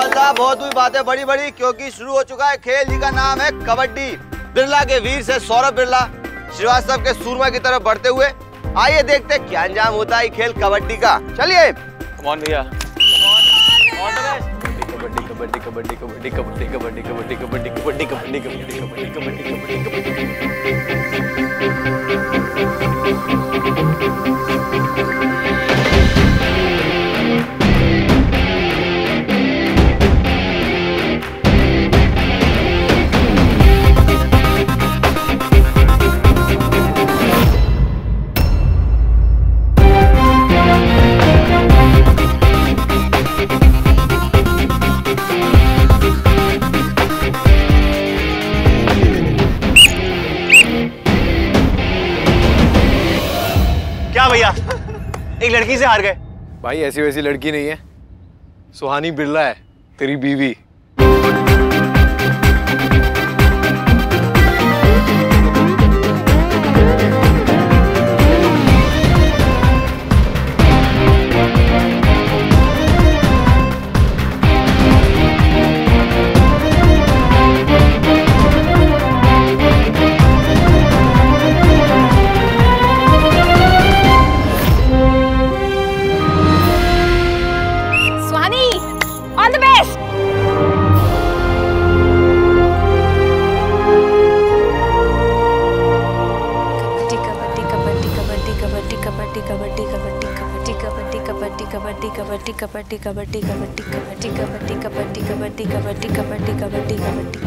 अल्लाह बहुत हुई बातें बड़ी बड़ी, क्योंकि शुरू हो चुका है खेल जी का नाम है कबड्डी। बिरला के वीर से सौरभ बिरला श्रीवास्तव के सूरमा की तरफ बढ़ते हुए, आइए देखते हैं क्या अंजाम होता है खेल कबड्डी का। चलिए भैया, कबड्डी कबड्डी कबड्डी कबड्डी कबड्डी कबड्डी कबड्डी कबड्डी कबड्डी कबड्डी कबड्डी कबड्डी कबड्डी भैया एक लड़की से हार गए। भाई ऐसी वैसी लड़की नहीं है, सुहानी बिरला है, तेरी बीवी। कबड्डी कबड्डी कबड्डी कबड्डी कबड्डी कबड्डी कबड्डी कबड्डी कबड्डी कबड्डी कबड्डी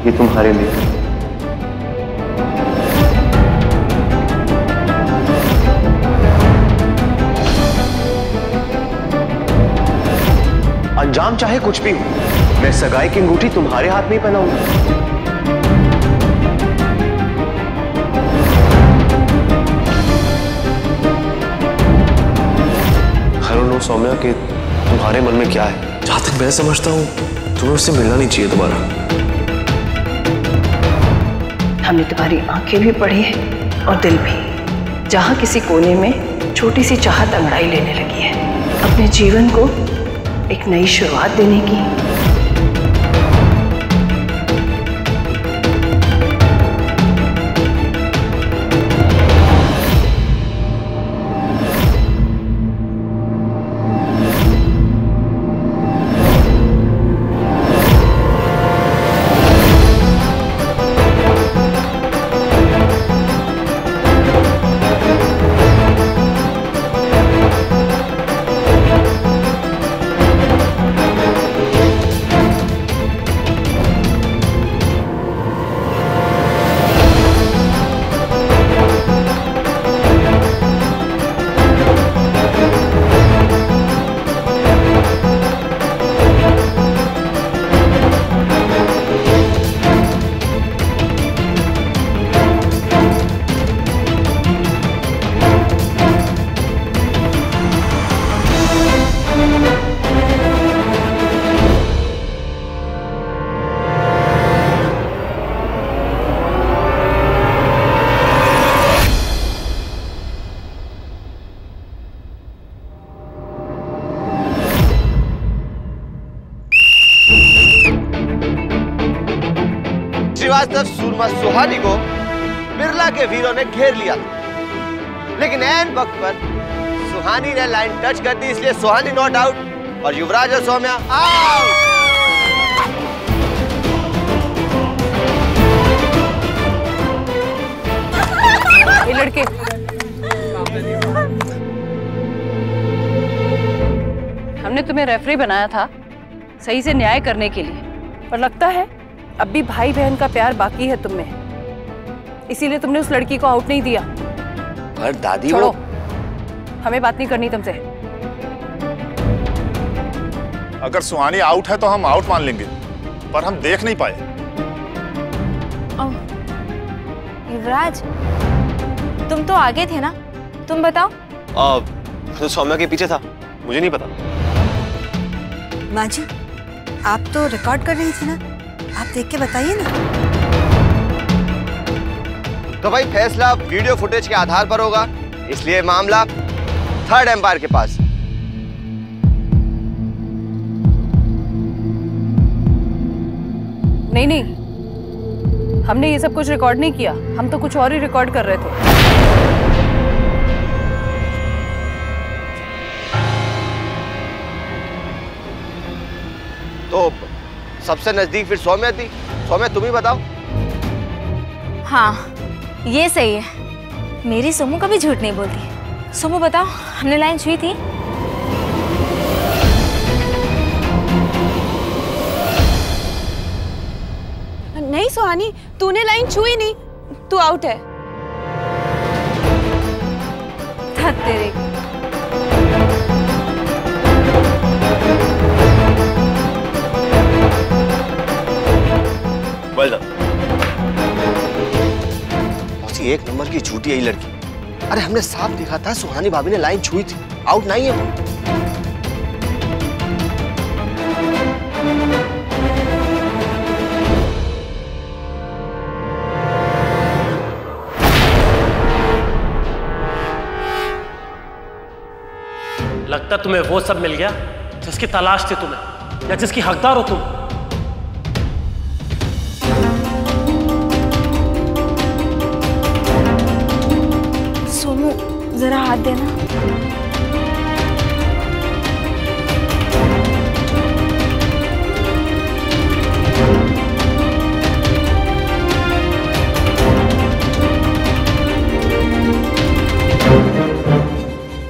ये तुम्हारे लिए। अंजाम चाहे कुछ भी हो, मैं सगाई की अंगूठी तुम्हारे हाथ में ही पहनाऊंगा। हेलो नो सौम्या, कि तुम्हारे मन में क्या है? जहां तक मैं समझता हूं तुम्हें उससे मिलना नहीं चाहिए दोबारा। हमने तुम्हारी आंखें भी पढ़ी है और दिल भी। जहां किसी कोने में छोटी सी चाहत अंगड़ाई लेने लगी है अपने जीवन को एक नई शुरुआत देने की। श्रीवास्तव सूरमा सुहानी को बिरला के वीरों ने घेर लिया था, लेकिन ऐन वक्त पर सुहानी ने लाइन टच कर दी, इसलिए सुहानी नॉट आउट और युवराज और सौम्या आउट। ये लड़के हमने तुम्हें रेफरी बनाया था सही से न्याय करने के लिए, पर लगता है अब भी भाई बहन का प्यार बाकी है तुम में, इसीलिए तुमने उस लड़की को आउट नहीं दिया। पर दादी छोड़ो, हमें बात नहीं करनी तुमसे। अगर सुहानी आउट है तो हम आउट मान लेंगे, पर हम देख नहीं पाए। युवराज, तुम तो आगे थे ना, तुम बताओ। तो सौम्या के पीछे था, मुझे नहीं पता। माँ जी, आप तो रिकॉर्ड कर रही थी ना, आप देख के बताइए ना। तो भाई फैसला वीडियो फुटेज के आधार पर होगा, इसलिए मामला थर्ड एम्पायर के पास। नहीं नहीं, हमने ये सब कुछ रिकॉर्ड नहीं किया, हम तो कुछ और ही रिकॉर्ड कर रहे थे। तो सबसे नजदीक फिर सौम्या थी। सौम्या तुम ही बताओ। हाँ, ये सही है। मेरी सोमू कभी झूठ नहीं बोलती। सोमू बताओ, हमने लाइन छुई थी? नहीं सुहानी, तूने लाइन छुई नहीं, तू आउट है। तेरे एक नंबर की झूठी यही लड़की। अरे हमने साफ देखा था सुहानी भाभी ने लाइन छुई थी, आउट नहीं है वो। लगता तुम्हें वो सब मिल गया जिसकी तलाश थी तुम्हें, या जिसकी हकदार हो तुम। सोमू, जरा हाथ देना।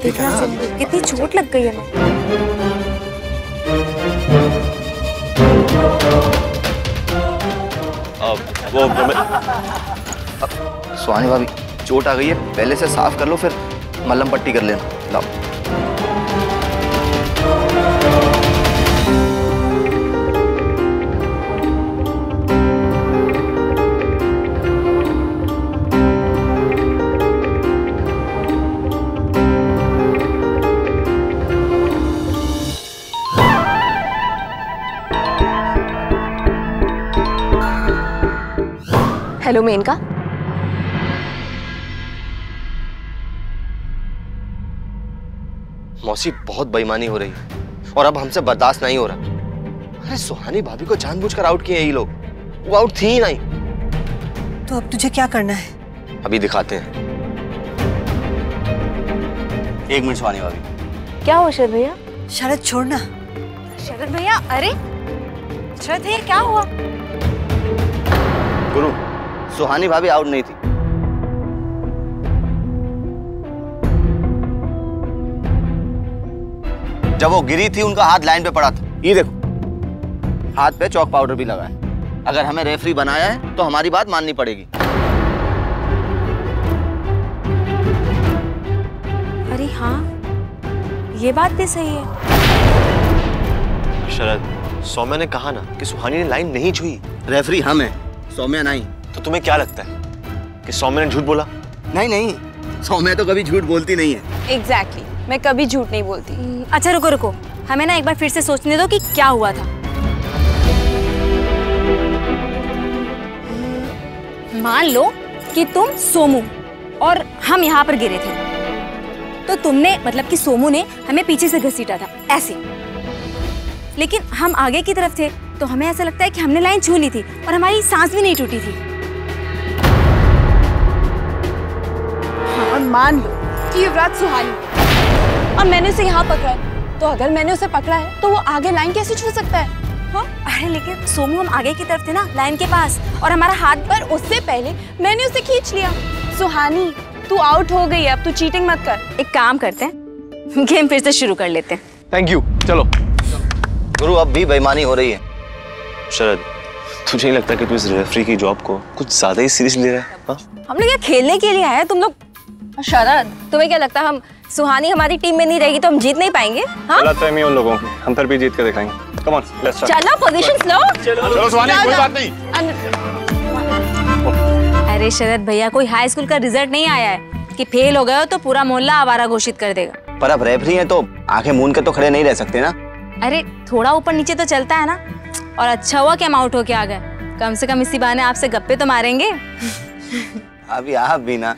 देखना सोमू, कितनी चोट लग गई है ना। वो सुहानी भाभी, चोट आ गई है, पहले से साफ कर लो, फिर मलहम पट्टी कर लेना। लाओ। हेलो मेनका। मौसी, बहुत बेईमानी हो रही है और अब हमसे बर्दाश्त नहीं हो रहा। अरे सुहानी भाभी को जानबूझकर आउट किए ये लोग, वो आउट थी ही नहीं। तो अब तुझे क्या करना है? अभी दिखाते हैं। एक मिनट सुहानी भाभी। क्या हुआ शरद भैया? शरद छोड़ना। शरद भैया, अरे शरद भैया क्या हुआ? गुरु, सुहानी भाभी आउट नहीं थी। जब वो गिरी थी उनका हाथ लाइन पे पड़ा था, ये देखो हाथ पे चॉक पाउडर भी लगा है। अगर हमें रेफरी बनाया है तो हमारी बात माननी पड़ेगी। अरे हाँ, ये बात भी सही है। शरद, सौम्या ने कहा ना कि सुहानी ने लाइन नहीं छुई। रेफरी हम है, सौम्या नहीं। तो तुम्हें क्या लगता है कि सौम्या ने झूठ बोला? नहीं नहीं, सौम्या तो कभी झूठ बोलती नहीं है। एग्जैक्टली, मैं कभी झूठ नहीं बोलती। अच्छा रुको रुको, हमें ना एक बार फिर से सोचने दो कि क्या हुआ था। मान लो कि तुम सोमू और हम यहाँ पर गिरे थे, तो तुमने मतलब कि सोमू ने हमें पीछे से घसीटा था ऐसे, लेकिन हम आगे की तरफ थे तो हमें ऐसा लगता है कि हमने लाइन छू ली थी और हमारी सांस भी नहीं टूटी थी। और मान लो कि युवराज सुहानी और मैंने उसे यहाँ पकड़ा है, तो अगर मैंने उसे पकड़ा है तो वो आगे लाइन कैसे छू सकता है? हाँ? अरे लेकिन सोमू, हम आगे की तरफ थे ना, लाइन के पास, और हमारा हाथ पर उससे पहले मैंने उसे खींच लिया। सुहानी, तू आउट हो गई है, अब तू चीटिंग मत कर। एक काम करते हैं, गेम फिर से शुरू कर लेते हैं। थैंक यू, चलो। गुरु, अब भी बेईमानी हो रही है। शरद, तुझे नहीं लगता कि तू इस रेफरी की जॉब को कुछ ज्यादा ही सीरियस ले रहा है? हाँ? हम लोग यहाँ खेलने के लिए आए, तुम लोग। शरद, तुम्हें क्या लगता है हम सुहानी हमारी टीम में नहीं रहेगी तो हम जीत नहीं पाएंगे? हाँ? गलतफहमी उन लोगों की, हम फिर भी जीत के दिखाएंगे। Come on, let's start. चलो पोजीशंस लो। चलो सुहानी, कोई बात नहीं। अरे शरद भैया, कोई हाई स्कूल का रिजल्ट नहीं आया है कि फेल हो गए हो तो पूरा मोहल्ला आवारा घोषित कर देगा। पर अब रेफरी है तो आंखें मूंद के तो खड़े नहीं रह सकते ना। अरे थोड़ा ऊपर नीचे तो चलता है ना। और अच्छा हुआ कि हम आउट होके आ गए, कम से कम इसी बहाने आपसे गप्पे तो मारेंगे। अभी आप भी ना।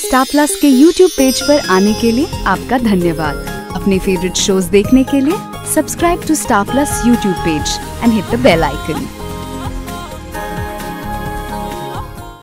स्टार प्लस के YouTube पेज पर आने के लिए आपका धन्यवाद। अपने फेवरेट शोज देखने के लिए subscribe to Star Plus YouTube page and hit the bell icon.